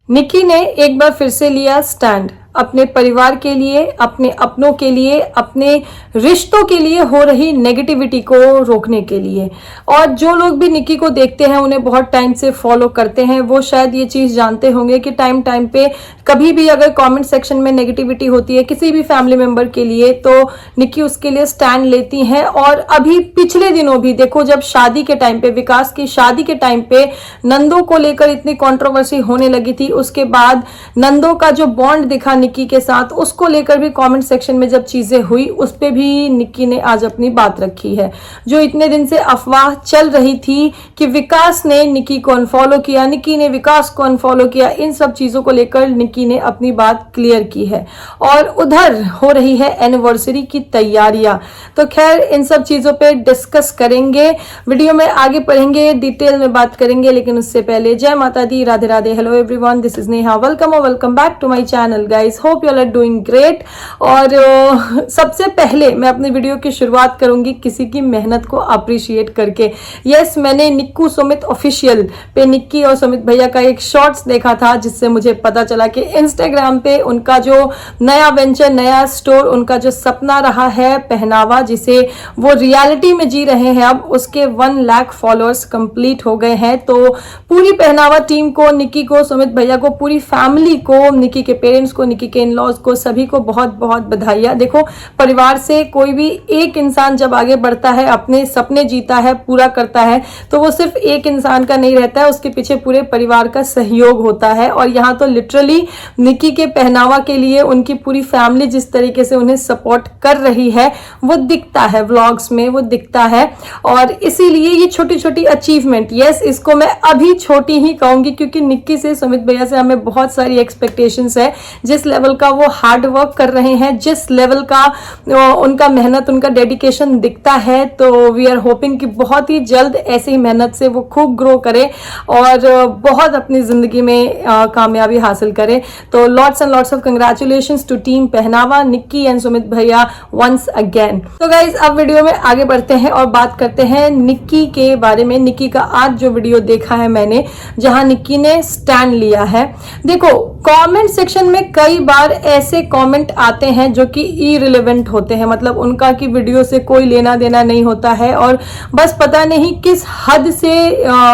निक्की ने एक बार फिर से लिया स्टैंड अपने परिवार के लिए, अपने अपनों के लिए, अपने रिश्तों के लिए हो रही नेगेटिविटी को रोकने के लिए। और जो लोग भी निक्की को देखते हैं, उन्हें बहुत टाइम से फॉलो करते हैं, वो शायद ये चीज़ जानते होंगे कि टाइम टाइम पे कभी भी अगर कमेंट सेक्शन में नेगेटिविटी होती है किसी भी फैमिली मेंबर के लिए, तो निक्की उसके लिए स्टैंड लेती हैं। और अभी पिछले दिनों भी देखो, जब शादी के टाइम पे, विकास की शादी के टाइम पे नंदो को लेकर इतनी कंट्रोवर्सी होने लगी थी, उसके बाद नंदो का जो बॉन्ड दिखा निक्की के साथ, उसको लेकर भी कमेंट सेक्शन में जब चीजें हुई, उस पे भी निक्की ने आज अपनी बात रखी है। जो इतने दिन से अफवाह चल रही थी कि विकास ने निक्की को अनफॉलो किया, निक्की ने विकास को अनफॉलो किया, इन सब चीजों को लेकर निक्की ने अपनी बात क्लियर की है। और उधर हो रही है एनिवर्सरी की तैयारियां, तो खैर इन सब चीजों पे डिस्कस करेंगे, वीडियो में आगे पढ़ेंगे, डिटेल में बात करेंगे। लेकिन उससे पहले जय माता दी, Radhe Radhe, hello everyone, this is Neha, welcome और welcome back to my channel guys, hope you all are doing great. और सबसे पहले मैं अपनी वीडियो की शुरुआत करूंगी किसी की मेहनत को अप्रिशिएट करके। यस, मैंने निक्कू सुमित ऑफिशियल पे निक्की और सुमित भैया का एक शॉर्ट्स देखा था, जिससे मुझे पता चला कि इंस्टाग्राम पे उनका जो नया वेंचर, नया स्टोर, उनका जो सपना रहा है पहनावा, जिसे वो रियलिटी में जी रहे हैं, अब उसके 1 लाख फॉलोअर्स कंप्लीट हो गए हैं। तो पूरी पहनावा टीम को, निक्की को, सुमित भैया को, पूरी फैमिली को, निक्की के पेरेंट्स को, निक्की के इन-लॉज को, सभी को बहुत बहुत बधाइयाँ। देखो, परिवार से कोई भी एक इंसान जब आगे बढ़ता है, अपने सपने जीता है, पूरा करता है, तो वो सिर्फ एक इंसान का नहीं रहता है, उसके पीछे पूरे परिवार का सहयोग होता है। और यहाँ तो लिटरली निक्की के पहनावा के लिए उनकी पूरी फैमिली जिस तरीके से उन्हें सपोर्ट कर रही है, वो दिखता है व्लॉग्स में, वो दिखता है। और इसीलिए ये छोटी छोटी अचीवमेंट, यस, इसको मैं अभी छोटी ही कहूंगी, क्योंकि निक्की से, सुमित भैया से हमें बहुत सारी एक्सपेक्टेशंस है। जिस लेवल का वो हार्ड वर्क कर रहे हैं, जिस लेवल का उनका मेहनत, उनका डेडिकेशन दिखता है, तो वी आर होपिंग कि बहुत ही जल्द ऐसे ही मेहनत से वो खूब ग्रो करे और बहुत अपनी जिंदगी में कामयाबी हासिल करे। तो lots and lots of congratulations to team Pahnava, Nikki and Sumit भैया वंस अगेन। तो गाइज, अब वीडियो में आगे बढ़ते हैं और बात करते हैं निक्की के बारे में। निक्की का आज जो वीडियो देखा है मैंने, जहां निक्की ने स्टैंड लिया है। देखो, कमेंट सेक्शन में कई बार ऐसे कमेंट आते हैं जो कि इरिलेवेंट होते हैं, मतलब उनका की वीडियो से कोई लेना देना नहीं होता है, और बस पता नहीं किस हद से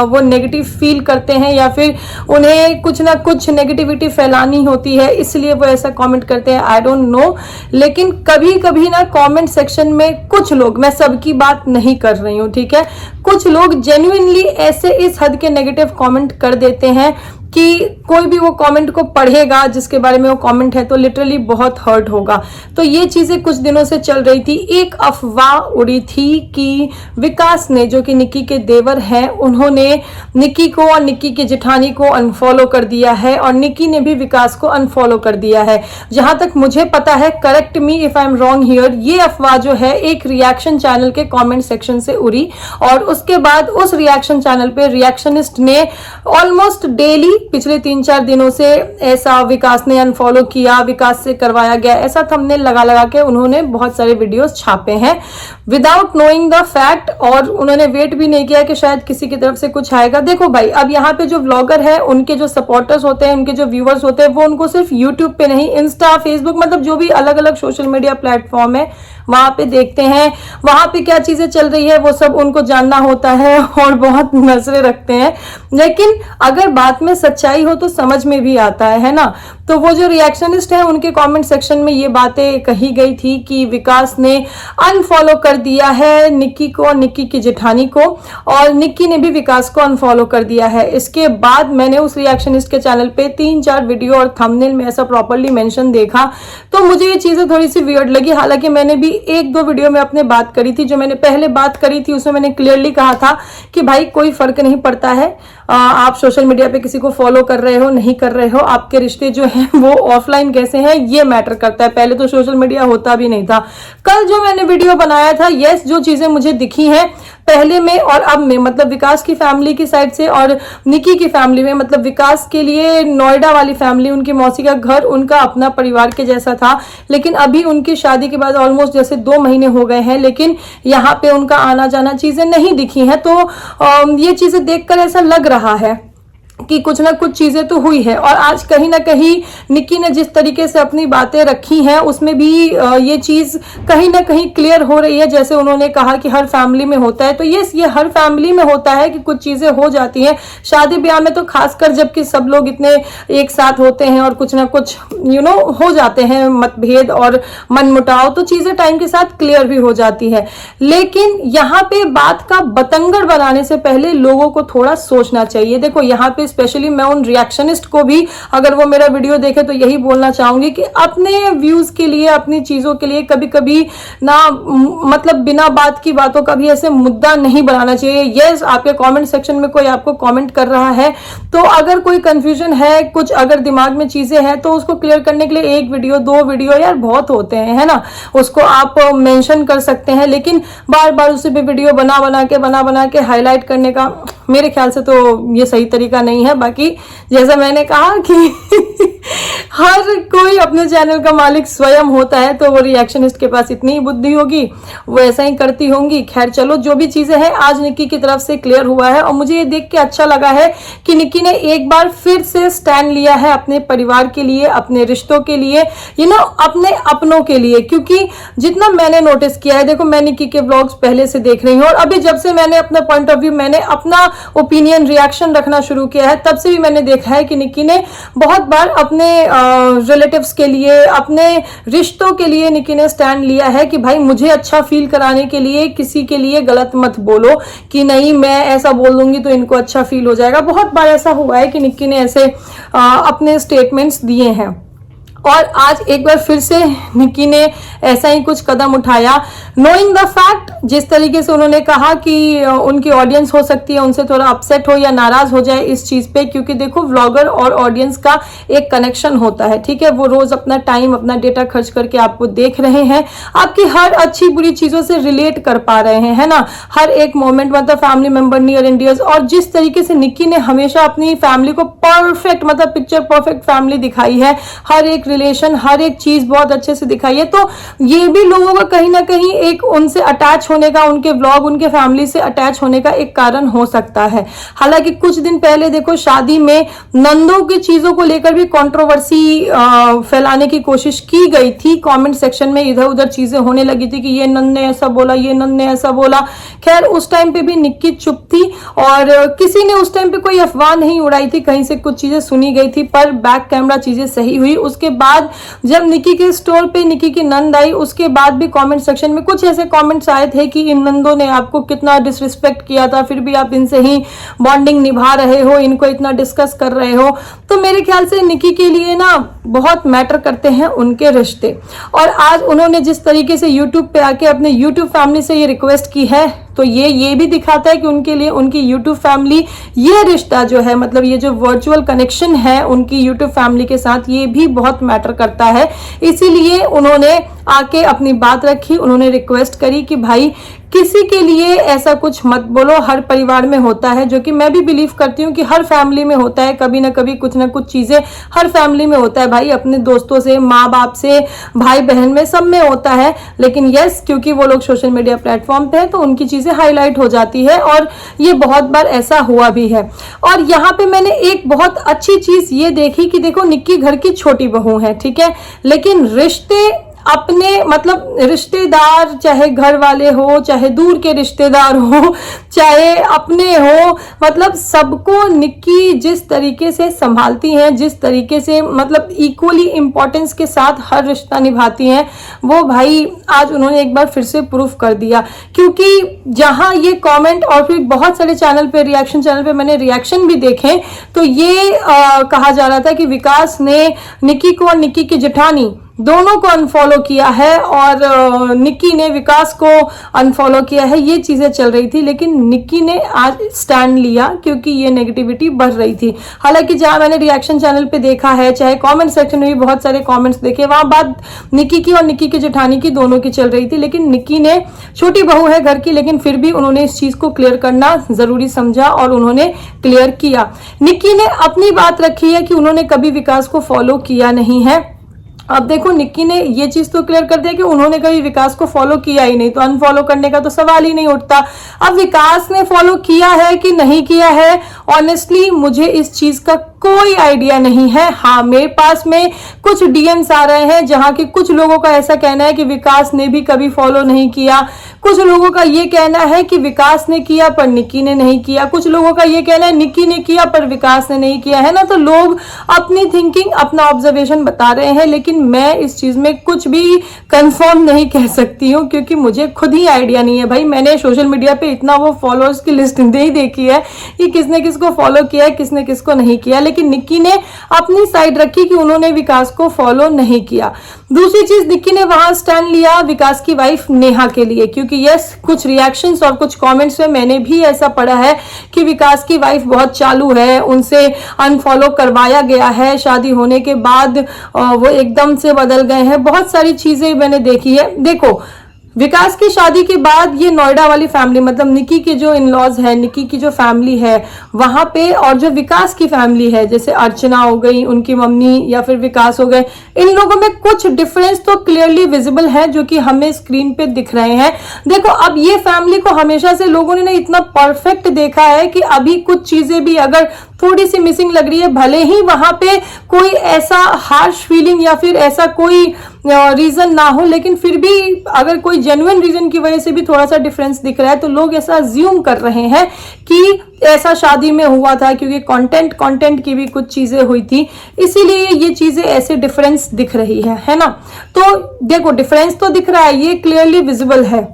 वो नेगेटिव फील करते हैं, या फिर उन्हें कुछ ना कुछ नेगेटिविटी फैलानी होती है, इसलिए वो ऐसा कमेंट करते हैं, आई डोंट नो। लेकिन कभी कभी ना कमेंट सेक्शन में कुछ लोग, मैं सबकी बात नहीं कर रही हूँ, ठीक है, कुछ लोग जेन्युइनली ऐसे इस हद के नेगेटिव कमेंट कर देते हैं कि कोई भी वो कमेंट को पढ़ेगा, जिसके बारे में वो कमेंट है, तो लिटरली बहुत हर्ट होगा। तो ये चीजें कुछ दिनों से चल रही थी। एक अफवाह उड़ी थी कि विकास ने, जो कि निक्की के देवर हैं, उन्होंने निक्की को और निक्की की जेठानी को अनफॉलो कर दिया है, और निक्की ने भी विकास को अनफॉलो कर दिया है। जहां तक मुझे पता है, correct me if I am wrong here, ये अफवाह जो है एक रिएक्शन चैनल के कमेंट सेक्शन से उड़ी, और उसके बाद उस रिएक्शन चैनल पे रिएक्शनिस्ट ने ऑलमोस्ट डेली पिछले 3-4 दिनों से ऐसा विकास ने अनफॉलो किया, विकास से करवाया गया, ऐसा थंबनेल लगा लगा के उन्होंने बहुत सारे वीडियोस छापे हैं विदाउट नोइंग द फैक्ट, और उन्होंने वेट भी नहीं किया कि शायद किसी की तरफ से कुछ आएगा। देखो भाई, अब यहाँ पे जो व्लॉगर है, उनके जो सपोर्टर्स होते हैं, उनके जो व्यूअर्स होते हैं, वो उनको सिर्फ यूट्यूब पे नहीं, इंस्टा, फेसबुक, मतलब जो भी अलग अलग सोशल मीडिया प्लेटफॉर्म है, वहां पे देखते हैं, वहां पे क्या चीजें चल रही है, वो सब उनको जानना होता है, और बहुत नजरें रखते हैं। लेकिन अगर बात में सच्चाई हो तो समझ में भी आता है ना। तो वो जो रिएक्शनिस्ट है, उनके कमेंट सेक्शन में ये बातें कही गई थी कि विकास ने अनफॉलो कर दिया है निक्की को और निक्की की जेठानी को, और निक्की ने भी विकास को अनफॉलो कर दिया है। इसके बाद मैंने उस रिएक्शनिस्ट के चैनल पे 3-4 वीडियो और थंबनेल में ऐसा प्रॉपरली मेंशन देखा, तो मुझे ये चीजें थोड़ी सी वियर्ड लगी। हालांकि मैंने भी 1-2 वीडियो में अपने बात करी थी, जो मैंने पहले बात करी थी उसमें मैंने क्लियरली कहा था कि भाई कोई फर्क नहीं पड़ता है, आप सोशल मीडिया पे किसी को फॉलो कर रहे हो, नहीं कर रहे हो, आपके रिश्ते जो हैं वो ऑफलाइन कैसे हैं ये मैटर करता है। पहले तो सोशल मीडिया होता भी नहीं था। कल जो मैंने वीडियो बनाया था, यस, जो चीजें मुझे दिखी हैं पहले में और अब में, मतलब विकास की फैमिली की साइड से और निक्की की फैमिली में, मतलब विकास के लिए नोएडा वाली फैमिली, उनकी मौसी का घर उनका अपना परिवार के जैसा था, लेकिन अभी उनकी शादी के बाद ऑलमोस्ट जैसे 2 महीने हो गए हैं, लेकिन यहाँ पे उनका आना जाना चीजें नहीं दिखी हैं। तो ये चीजें देखकर ऐसा लग रहा है कि कुछ ना कुछ चीजें तो हुई है। और आज कहीं ना कहीं निक्की ने जिस तरीके से अपनी बातें रखी हैं उसमें भी ये चीज कहीं ना कहीं क्लियर हो रही है। जैसे उन्होंने कहा कि हर फैमिली में होता है, तो यस, ये हर फैमिली में होता है कि कुछ चीजें हो जाती हैं। शादी ब्याह में तो खासकर जबकि सब लोग इतने एक साथ होते हैं और कुछ ना कुछ हो जाते हैं मतभेद और मनमुटाव, तो चीजें टाइम के साथ क्लियर भी हो जाती है। लेकिन यहाँ पे बात का बतंगड़ बनाने से पहले लोगों को थोड़ा सोचना चाहिए। देखो यहाँ पे स्पेशली मैं उन रिएक्शनिस्ट को भी, अगर वो मेरा वीडियो देखे तो यही बोलना चाहूंगी कि अपने व्यूज के लिए, अपनी चीजों के लिए कभी कभी ना मतलब बिना बात की बातों का भी ऐसे मुद्दा नहीं बनाना चाहिए। यस, आपके कमेंट सेक्शन में कोई आपको कमेंट कर रहा है तो अगर कोई कंफ्यूजन है, कुछ अगर दिमाग में चीजें हैं तो उसको क्लियर करने के लिए एक वीडियो, 2 वीडियो यार बहुत होते हैं, है ना, उसको आप मेंशन कर सकते हैं। लेकिन बार बार उसे भी वीडियो बना बना के हाईलाइट करने का मेरे ख्याल से तो ये सही तरीका नहीं है। बाकी जैसा मैंने कहा कि हर कोई अपने चैनल का मालिक स्वयं होता है, तो वो रिएक्शनिस्ट के पास इतनी ही बुद्धि होगी, वो ऐसा ही करती होंगी। खैर चलो, जो भी चीजें हैं आज निक्की की तरफ से क्लियर हुआ है और मुझे ये देख के अच्छा लगा है कि निक्की ने एक बार फिर से स्टैंड लिया है अपने परिवार के लिए, अपने रिश्तों के लिए, अपने अपनों के लिए। क्योंकि जितना मैंने नोटिस किया है, देखो मैं निक्की के व्लॉग्स पहले से देख रही हूँ और अभी जब से मैंने अपना पॉइंट ऑफ व्यू, मैंने अपना ओपिनियन, रिएक्शन रखना शुरू किया है, तब से भी मैंने देखा है कि निक्की ने बहुत बार अपने रिलेटिव्स के लिए, अपने रिश्तों के लिए निक्की ने स्टैंड लिया है कि भाई मुझे अच्छा फील कराने के लिए किसी के लिए गलत मत बोलो कि नहीं मैं ऐसा बोल दूंगी तो इनको अच्छा फील हो जाएगा। बहुत बार ऐसा हुआ है कि निक्की ने ऐसे अपने स्टेटमेंट्स दिए हैं और आज एक बार फिर से निक्की ने ऐसा ही कुछ कदम उठाया, नोइंग द फैक्ट, जिस तरीके से उन्होंने कहा कि उनकी ऑडियंस हो सकती है उनसे थोड़ा अपसेट हो या नाराज हो जाए इस चीज पे। क्योंकि देखो व्लॉगर और ऑडियंस का एक कनेक्शन होता है, ठीक है, वो रोज अपना टाइम, अपना डेटा खर्च करके आपको देख रहे हैं, आपकी हर अच्छी बुरी चीजों से रिलेट कर पा रहे हैं, है ना, हर एक मोमेंट, मतलब family member, near and dears. और जिस तरीके से निक्की ने हमेशा अपनी फैमिली को परफेक्ट, मतलब पिक्चर परफेक्ट फैमिली दिखाई है, हर एक रिलेशन, हर एक चीज बहुत अच्छे से दिखाई है, तो ये भी लोगों का कहीं ना कहीं एक उनसे अटैच होने का, उनके व्लॉग, उनके फैमिली से अटैच होने का एक कारण हो सकता है। हालांकि कुछ दिन पहले देखो शादी में नंदों की चीजों को लेकर भी कंट्रोवर्सी फैलाने की कोशिश की गई थी। कमेंट सेक्शन में इधर उधर चीजें होने लगी थी कि ये नंद ने ऐसा बोला, ये नंद ने ऐसा बोला। खैर उस टाइम पे भी निक्की चुप थी और किसी ने उस टाइम पे कोई अफवाह नहीं उड़ाई थी, कहीं से कुछ चीजें सुनी गई थी पर बैक कैमरा चीजें सही हुई। उसके बाद जब निक्की के स्टोर पे निक्की की नंद आई, उसके बाद भी कमेंट सेक्शन में कुछ ऐसे कमेंट्स आए थे कि इन नंदों ने आपको कितना डिसरिस्पेक्ट किया था, फिर भी आप इनसे ही बॉन्डिंग निभा रहे हो, इनको इतना डिस्कस कर रहे हो। तो मेरे ख्याल से निक्की के लिए ना बहुत मैटर करते हैं उनके रिश्ते। और आज उन्होंने जिस तरीके से यूट्यूब पे आके अपने यूट्यूब फैमिली से ये रिक्वेस्ट की है, तो ये भी दिखाता है कि उनके लिए उनकी यूट्यूब फैमिली, ये रिश्ता जो है, मतलब ये जो वर्चुअल कनेक्शन है उनकी यूट्यूब फैमिली के साथ, ये भी बहुत मैटर करता है। इसीलिए उन्होंने आके अपनी बात रखी, उन्होंने रिक्वेस्ट करी कि भाई किसी के लिए ऐसा कुछ मत बोलो। हर परिवार में होता है, जो कि मैं भी बिलीव करती हूँ कि हर फैमिली में होता है, कभी ना कभी कुछ ना कुछ चीजें हर फैमिली में होता है भाई, अपने दोस्तों से, माँ बाप से, भाई बहन में, सब में होता है। लेकिन यस, क्योंकि वो लोग सोशल मीडिया प्लेटफॉर्म पे है तो उनकी चीजें हाईलाइट हो जाती है और ये बहुत बार ऐसा हुआ भी है। और यहाँ पे मैंने एक बहुत अच्छी चीज ये देखी कि देखो निक्की घर की छोटी बहू है, ठीक है, लेकिन रिश्ते अपने, मतलब रिश्तेदार, चाहे घर वाले हो, चाहे दूर के रिश्तेदार हो, चाहे अपने हो, मतलब सबको निक्की जिस तरीके से संभालती हैं, जिस तरीके से मतलब इक्वली इंपॉर्टेंस के साथ हर रिश्ता निभाती हैं, वो भाई आज उन्होंने एक बार फिर से प्रूफ कर दिया। क्योंकि जहां ये कमेंट और फिर बहुत सारे चैनल पे, रिएक्शन चैनल पे मैंने रिएक्शन भी देखे, तो ये कहा जा रहा था कि विकास ने निक्की को और निक्की की जेठानी दोनों को अनफॉलो किया है और निक्की ने विकास को अनफॉलो किया है, ये चीजें चल रही थी। लेकिन निक्की ने आज स्टैंड लिया क्योंकि ये नेगेटिविटी बढ़ रही थी। हालांकि जहां मैंने रिएक्शन चैनल पे देखा है, चाहे कमेंट सेक्शन में भी बहुत सारे कमेंट्स देखे, वहां बात निक्की की और निक्की की जेठानी की, दोनों की चल रही थी। लेकिन निक्की ने, छोटी बहू है घर की, लेकिन फिर भी उन्होंने इस चीज को क्लियर करना जरूरी समझा और उन्होंने क्लियर किया। निक्की ने अपनी बात रखी है कि उन्होंने कभी विकास को फॉलो किया नहीं है अब देखो निक्की ने ये चीज तो क्लियर कर दिया कि उन्होंने कभी विकास को फॉलो किया ही नहीं, तो अनफॉलो करने का तो सवाल ही नहीं उठता। अब विकास ने फॉलो किया है कि नहीं किया है, ऑनेस्टली मुझे इस चीज का कोई आइडिया नहीं है। हाँ, मेरे पास में कुछ डीएम्स आ रहे हैं जहां के कुछ लोगों का ऐसा कहना है कि विकास ने भी कभी फॉलो नहीं किया, कुछ लोगों का ये कहना है कि विकास ने किया पर निक्की ने नहीं किया, कुछ लोगों का ये कहना है निक्की ने किया पर विकास ने नहीं किया, है ना। तो लोग अपनी थिंकिंग, अपना ऑब्जर्वेशन बता रहे हैं, लेकिन मैं इस चीज में कुछ भी कंफर्म नहीं कह सकती हूँ क्योंकि मुझे खुद ही आइडिया नहीं है। भाई मैंने सोशल मीडिया पे इतना वो फॉलोअर्स की लिस्ट नहीं देखी है कि किसने किसको फॉलो किया है, किसने किसको नहीं किया, लेकिन निक्की ने अपनी साइड रखी कि उन्होंने विकास को फॉलो नहीं किया। दूसरी चीज, निक्की ने वहां स्टैंड लिया विकास की वाइफ नेहा के लिए, क्योंकि यस कुछ रिएक्शंस और कुछ कमेंट्स में मैंने भी ऐसा पढ़ा है कि विकास की वाइफ बहुत चालू है, उनसे अनफॉलो करवाया गया है, शादी होने के बाद वो एकदम से बदल गए हैं, बहुत सारी चीजें मैंने देखी है। देखो विकास की शादी के बाद ये नोएडा वाली फैमिली, मतलब निक्की के जो इन लॉज है, निक्की की जो फैमिली है वहां पे, और जो विकास की फैमिली है जैसे अर्चना हो गई, उनकी मम्मी, या फिर विकास हो गए, इन लोगों में कुछ डिफरेंस तो क्लियरली विजिबल है जो कि हमें स्क्रीन पे दिख रहे हैं। देखो अब ये फैमिली को हमेशा से लोगों ने इतना परफेक्ट देखा है कि अभी कुछ चीजें भी अगर थोड़ी सी मिसिंग लग रही है, भले ही वहां पे कोई ऐसा हार्श फीलिंग या फिर ऐसा कोई रीजन ना हो, लेकिन फिर भी अगर कोई जेन्युइन रीजन की वजह से भी थोड़ा सा डिफरेंस दिख रहा है तो लोग ऐसा अज्यूम कर रहे हैं कि ऐसा शादी में हुआ था, क्योंकि कंटेंट की भी कुछ चीजें हुई थी, इसीलिए ये चीजें ऐसे डिफरेंस दिख रही है ना। तो देखो डिफरेंस तो दिख रहा है, ये क्लियरली विजिबल है,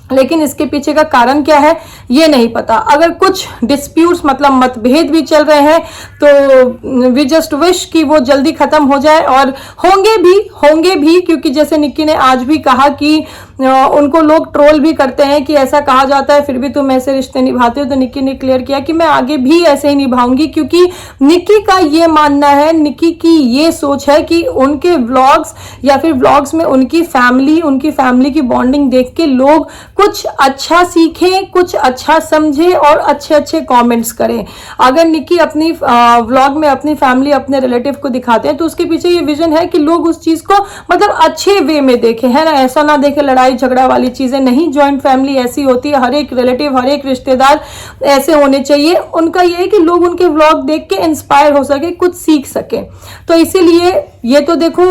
लेकिन इसके पीछे का कारण क्या है ये नहीं पता। अगर कुछ डिस्प्यूट्स मतलब मतभेद भी चल रहे हैं तो वी जस्ट विश कि वो जल्दी खत्म हो जाए, और होंगे भी क्योंकि जैसे निक्की ने आज भी कहा कि उनको लोग ट्रोल भी करते हैं कि ऐसा कहा जाता है फिर भी तुम ऐसे रिश्ते निभाते हो, तो निक्की ने क्लियर किया कि मैं आगे भी ऐसे ही निभाऊंगी, क्योंकि निक्की का ये मानना है, निक्की की ये सोच है कि उनके व्लॉग्स या फिर व्लॉग्स में उनकी फैमिली की बॉन्डिंग देख के लोग कुछ अच्छा सीखें, कुछ अच्छा समझे और अच्छे अच्छे कमेंट्स करें। अगर निक्की अपनी व्लॉग में अपनी फैमिली, अपने रिलेटिव को दिखाते हैं तो उसके पीछे ये विजन है कि लोग उस चीज को मतलब अच्छे वे में देखें, है ना, ऐसा ना देखें लड़ाई झगड़ा वाली चीजें नहीं। जॉइंट फैमिली ऐसी होती है, हर एक रिलेटिव, हर एक रिश्तेदार ऐसे होने चाहिए। उनका ये है कि लोग उनके व्लॉग देख के इंस्पायर हो सके, कुछ सीख सके, तो इसीलिए ये तो देखो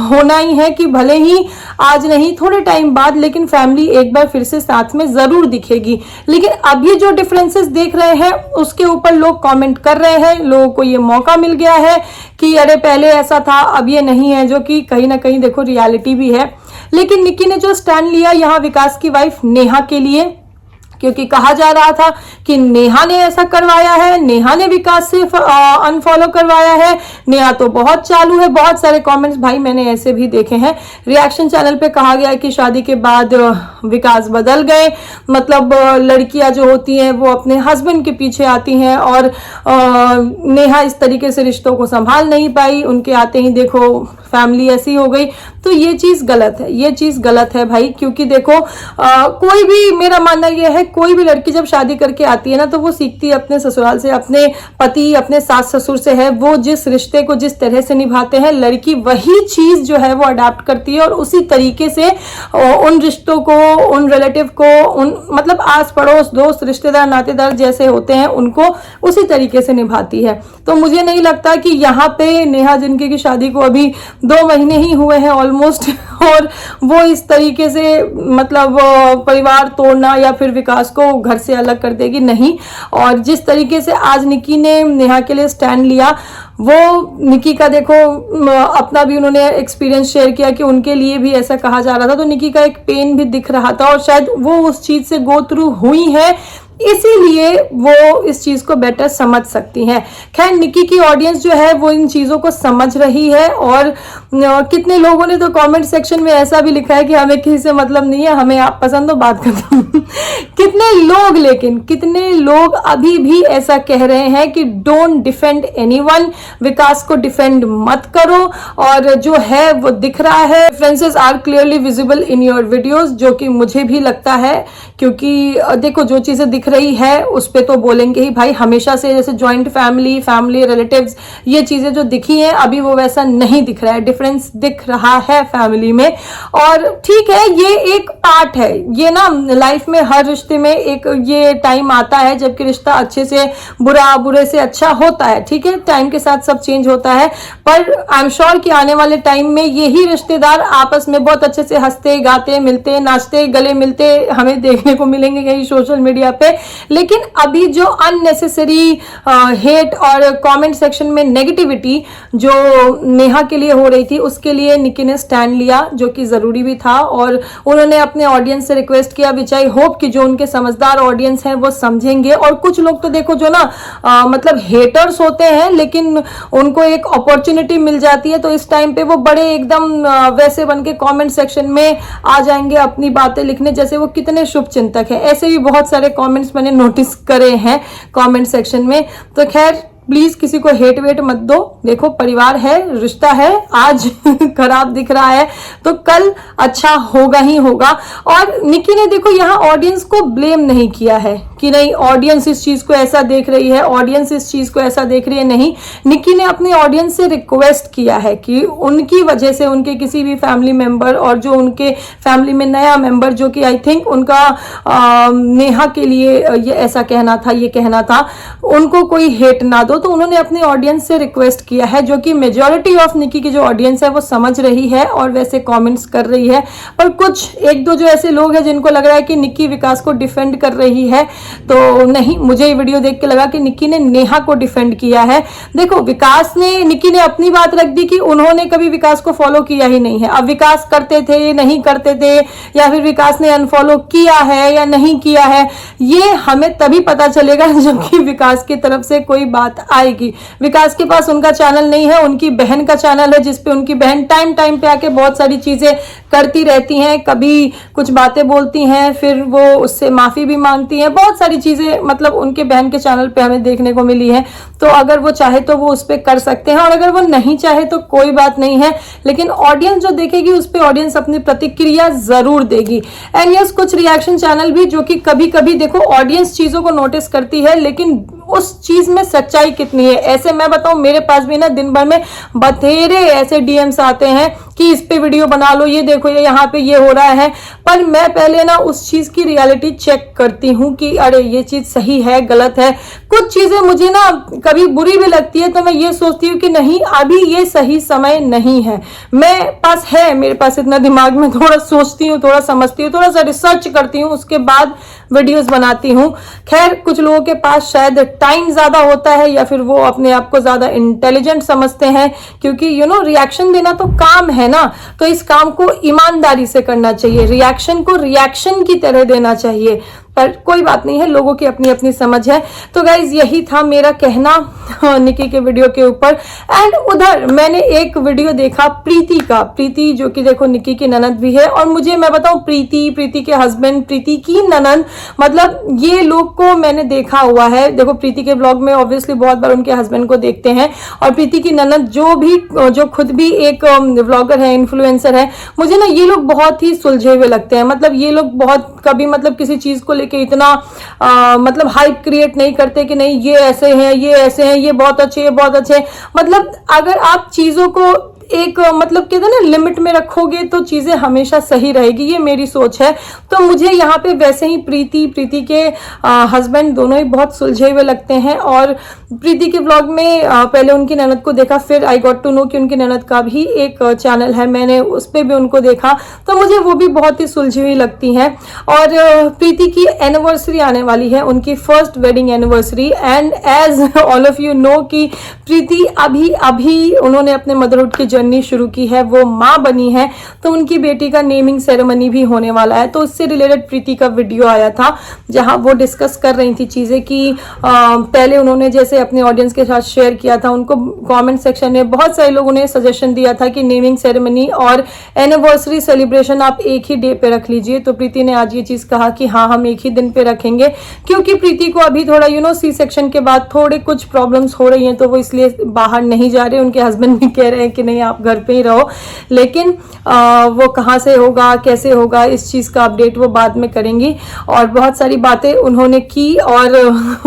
होना ही है कि भले ही आज नहीं थोड़े टाइम बाद, लेकिन फैमिली एक बार फिर से साथ में जरूर दिखेगी। लेकिन अभी जो डिफरेंसेस देख रहे हैं उसके ऊपर लोग कमेंट कर रहे हैं, लोगों को ये मौका मिल गया है कि अरे पहले ऐसा था अब ये नहीं है, जो कि कहीं ना कहीं देखो रियलिटी भी है। लेकिन निक्की ने जो स्टैंड लिया यहाँ विकास की वाइफ नेहा के लिए, क्योंकि कहा जा रहा था कि नेहा ने ऐसा करवाया है, नेहा ने विकास से अनफॉलो करवाया है, नेहा तो बहुत चालू है। बहुत सारे कमेंट्स भाई मैंने ऐसे भी देखे हैं। रिएक्शन चैनल पे कहा गया कि शादी के बाद विकास बदल गए, मतलब लड़कियां जो होती हैं वो अपने हस्बैंड के पीछे आती हैं और नेहा इस तरीके से रिश्तों को संभाल नहीं पाई, उनके आते ही देखो फैमिली ऐसी हो गई। तो ये चीज गलत है, ये चीज गलत है भाई, क्योंकि देखो कोई भी, मेरा मानना यह है कोई भी लड़की जब शादी करके आती है ना तो वो सीखती है अपने ससुराल से, अपने पति, अपने सास ससुर से है। वो जिस रिश्ते को जिस तरह से निभाते हैं लड़की वही चीज जो है वो अडाप्ट करती है और उसी तरीके से उन रिश्तों को, उन रिलेटिव को, उन मतलब आस पड़ोस, दोस्त, रिश्तेदार, नातेदार जैसे होते हैं उनको उसी तरीके से निभाती है। तो मुझे नहीं लगता कि यहाँ पे नेहा जिनकी की शादी को अभी 2 महीने ही हुए हैं ऑलमोस्ट, और वो इस तरीके से मतलब परिवार तोड़ना या फिर विकास को घर से अलग कर देगी, नहीं। और जिस तरीके से आज निक्की ने नेहा के लिए स्टैंड लिया, वो निक्की का देखो अपना भी उन्होंने एक्सपीरियंस शेयर किया कि उनके लिए भी ऐसा कहा जा रहा था, तो निक्की का एक पेन भी दिख रहा था और शायद वो उस चीज से गो थ्रू हुई है, इसीलिए वो इस चीज को बेटर समझ सकती हैं। खैर निक्की की ऑडियंस जो है वो इन चीजों को समझ रही है, और कितने लोगों ने तो कमेंट सेक्शन में ऐसा भी लिखा है कि हमें किसी से मतलब नहीं है, हमें आप पसंद हो, बात खत्म। कितने लोग अभी भी ऐसा कह रहे हैं कि डोंट डिफेंड एनीवन, विकास को डिफेंड मत करो, और जो है वो दिख रहा है। Differences are clearly visible in your videos, जो कि मुझे भी लगता है, क्योंकि देखो जो चीजें दिख रही है उस पे तो बोलेंगे ही भाई, हमेशा से जैसे जॉइंट फैमिली, फैमिली रिलेटिव्स, ये चीजें जो दिखी हैं अभी वो वैसा नहीं दिख रहा है, डिफरेंस दिख रहा है फैमिली में। और ठीक है, ये एक पार्ट है, ये ना लाइफ में हर रिश्ते में एक ये टाइम आता है जबकि रिश्ता अच्छे से बुरा, बुरे से अच्छा होता है। ठीक है, टाइम के साथ सब चेंज होता है, पर आई एम श्योर कि आने वाले टाइम में यही रिश्तेदार आपस में बहुत अच्छे से हंसते गाते मिलते नाचते गले मिलते हमें देखने को मिलेंगे कहीं सोशल मीडिया पे। लेकिन अभी जो अननेसेसरी हेट और कमेंट सेक्शन में नेगेटिविटी जो नेहा के लिए हो रही थी, उसके लिए निकी ने स्टैंड लिया, जो कि जरूरी भी था। और उन्होंने अपने ऑडियंस से रिक्वेस्ट किया, विच आई होप कि जो उनके समझदार ऑडियंस हैं वो समझेंगे। और कुछ लोग तो देखो जो ना मतलब हेटर्स होते हैं, लेकिन उनको एक अपॉर्चुनिटी मिल जाती है तो इस टाइम पे वो बड़े एकदम वैसे बन के कॉमेंट सेक्शन में आ जाएंगे अपनी बातें लिखने, जैसे वो कितने शुभ चिंतक हैं। ऐसे भी बहुत सारे कमेंट्स मैंने नोटिस करे हैं कमेंट सेक्शन में। तो खैर प्लीज किसी को हेट वेट मत दो, देखो परिवार है, रिश्ता है, आज खराब दिख रहा है तो कल अच्छा होगा ही होगा। और निकी ने देखो यहाँ ऑडियंस को ब्लेम नहीं किया है कि नहीं ऑडियंस इस चीज को ऐसा देख रही है, ऑडियंस इस चीज को ऐसा देख रही है, नहीं। निकी ने अपनी ऑडियंस से रिक्वेस्ट किया है कि उनकी वजह से उनके किसी भी फैमिली मेंबर और जो उनके फैमिली में नया मेंबर जो कि आई थिंक उनका नेहा के लिए ये ऐसा कहना था, ये कहना था, उनको कोई हेट ना दो। तो उन्होंने अपनी ऑडियंस से रिक्वेस्ट किया है, जो कि मेजॉरिटी ऑफ निकी की जो ऑडियंस है वो समझ रही है और वैसे कमेंट्स कर रही है। पर कुछ एक दो जो ऐसे लोग हैं जिनको लग रहा है कि निकी विकास को डिफेंड कर रही है, तो नहीं, मुझे ये वीडियो देख के लगा कि निकी ने नेहा को डिफेंड किया है। देखो विकास ने, निकी ने अपनी बात रख दी कि उन्होंने कभी विकास को फॉलो किया ही नहीं है। अब विकास करते थे नहीं करते थे, या फिर विकास ने अनफॉलो किया है या नहीं किया है, ये हमें तभी पता चलेगा जबकि विकास की तरफ से कोई बात आएगी। विकास के पास उनका चैनल नहीं है, उनकी बहन का चैनल है जिसपे उनकी बहन टाइम टाइम पे आके बहुत सारी चीजें करती रहती हैं, कभी कुछ बातें बोलती हैं, फिर वो उससे माफी भी मांगती हैं, बहुत सारी चीजें मतलब उनके बहन के चैनल पे हमें देखने को मिली है। तो अगर वो चाहे तो वो उस पर कर सकते हैं, और अगर वो नहीं चाहे तो कोई बात नहीं है, लेकिन ऑडियंस जो देखेगी उस पर ऑडियंस अपनी प्रतिक्रिया जरूर देगी। एंड यस, कुछ रिएक्शन चैनल भी जो कि कभी कभी देखो ऑडियंस चीजों को नोटिस करती है, लेकिन उस चीज में सच्चाई कितनी है। ऐसे मैं बताऊं, मेरे पास भी ना दिन भर में बथेरे ऐसे डीएम्स आते हैं कि इस पे वीडियो बना लो, ये देखो ये यहाँ पे ये हो रहा है, पर मैं पहले ना उस चीज की रियलिटी चेक करती हूँ कि अरे ये चीज सही है गलत है। कुछ चीजें मुझे ना कभी बुरी भी लगती है तो मैं ये सोचती हूँ कि नहीं अभी ये सही समय नहीं है। मेरे पास इतना दिमाग में, थोड़ा सोचती हूँ, थोड़ा समझती हूँ, थोड़ा सा रिसर्च करती हूँ, उसके बाद वीडियोस बनाती हूँ। खैर कुछ लोगों के पास शायद टाइम ज्यादा होता है या फिर वो अपने आप को ज्यादा इंटेलिजेंट समझते हैं, क्योंकि रिएक्शन देना तो काम है ना, तो इस काम को ईमानदारी से करना चाहिए, रिएक्शन को रिएक्शन की तरह देना चाहिए। पर कोई बात नहीं है, लोगों की अपनी अपनी समझ है। तो गाइज यही था मेरा कहना निकी के वीडियो के ऊपर। एंड उधर मैंने एक वीडियो देखा प्रीति का, प्रीति जो कि देखो निकी की ननद भी है, और मुझे मैं बताऊं प्रीति के हस्बैंड, प्रीति की ननद, मतलब ये लोग को मैंने देखा हुआ है। देखो प्रीति के ब्लॉग में ऑब्वियसली बहुत बार उनके हस्बैंड को देखते हैं, और प्रीति की ननद जो खुद भी एक व्लॉगर है, इन्फ्लुएंसर है, मुझे ना ये लोग बहुत ही सुलझे हुए लगते हैं। मतलब ये लोग बहुत कभी मतलब किसी चीज को लेके इतना मतलब हाइप क्रिएट नहीं करते कि नहीं ये ऐसे हैं, ये ऐसे हैं, ये बहुत अच्छे, ये बहुत अच्छे। मतलब अगर आप चीजों को एक मतलब कहते हैं ना लिमिट में रखोगे तो चीजें हमेशा सही रहेगी, ये मेरी सोच है। तो मुझे यहाँ पे वैसे ही प्रीति के हस्बैंड दोनों ही बहुत सुलझे हुए लगते हैं। और प्रीति के ब्लॉग में पहले उनकी ननद को देखा, फिर आई गॉट टू नो कि उनकी ननद का भी एक चैनल है, मैंने उस पर भी उनको देखा, तो मुझे वो भी बहुत ही सुलझी हुई लगती हैं। और प्रीति की एनिवर्सरी आने वाली है, उनकी first wedding anniversary, and as all of you know कि प्रीति अभी उन्होंने अपने मदरहुड की जर्नी शुरू की है, वो माँ बनी है, तो उनकी बेटी का नेमिंग सेरेमनी भी होने वाला है। तो उससे रिलेटेड प्रीति का वीडियो आया था जहां वो डिस्कस कर रही थी चीजें कि पहले उन्होंने जैसे अपने ऑडियंस के साथ शेयर किया था, उनको कमेंट सेक्शन में बहुत सारे लोगों ने सजेशन दिया था कि नेमिंग सेरेमनी और एनिवर्सरी सेलिब्रेशन आप एक ही डे पे रख लीजिए। तो प्रीति ने आज ये चीज कहा कि हाँ हम एक ही दिन पे रखेंगे, क्योंकि प्रीति को अभी थोड़ा सी सेक्शन के बाद थोड़े कुछ प्रॉब्लम्स हो रही हैं, तो वो इसलिए बाहर नहीं जा रहे। उनके हस्बैंड भी कह रहे हैं कि नहीं आप घर पे ही रहो, लेकिन वो कहाँ से होगा, कैसे होगा, इस चीज़ का अपडेट वो बाद में करेंगी। और बहुत सारी बातें उन्होंने की, और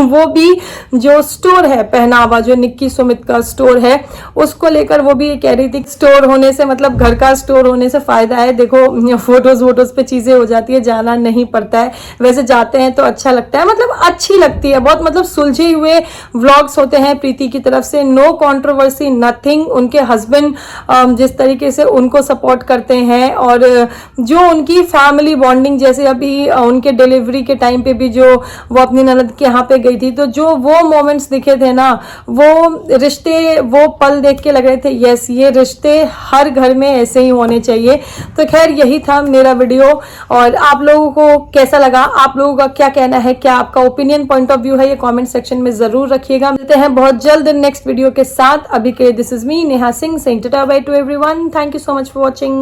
वो भी जो स्टोर है पहनावा, जो निक्की सुमित का स्टोर है, उसको लेकर वो भी कह रही थी स्टोर होने से, मतलब घर का स्टोर होने से फायदा है, देखो फोटोज पे चीजें हो जाती है, जाना नहीं पड़ता है, वैसे जाते हैं तो अच्छा लगता है, मतलब अच्छी लगती है बहुत, मतलब सुलझे हुए व्लॉग्स होते हैं प्रीति की तरफ से, नो कंट्रोवर्सी नथिंग। उनके हस्बैंड जिस तरीके से उनको सपोर्ट करते हैं, और जो उनकी फैमिली बॉन्डिंग, जैसे अभी उनके डिलीवरी के टाइम पे भी जो वो अपनी ननद के यहाँ पे गई थी, तो जो वो मोमेंट्स दिखे थे ना, वो रिश्ते, वो पल देख के लग रहे थे यस, ये रिश्ते हर घर में ऐसे ही होने चाहिए। तो खैर यही था मेरा वीडियो, और आप लोगों को कैसा लगा, आप लोगों का क्या कहना है, क्या आपका ओपिनियन पॉइंट ऑफ व्यू है, ये कमेंट सेक्शन में जरूर रखिएगा। मिलते हैं बहुत जल्द नेक्स्ट वीडियो के साथ। अभी के लिए this is me Neha Singh saying tata by two everyone. Thank you so much for watching.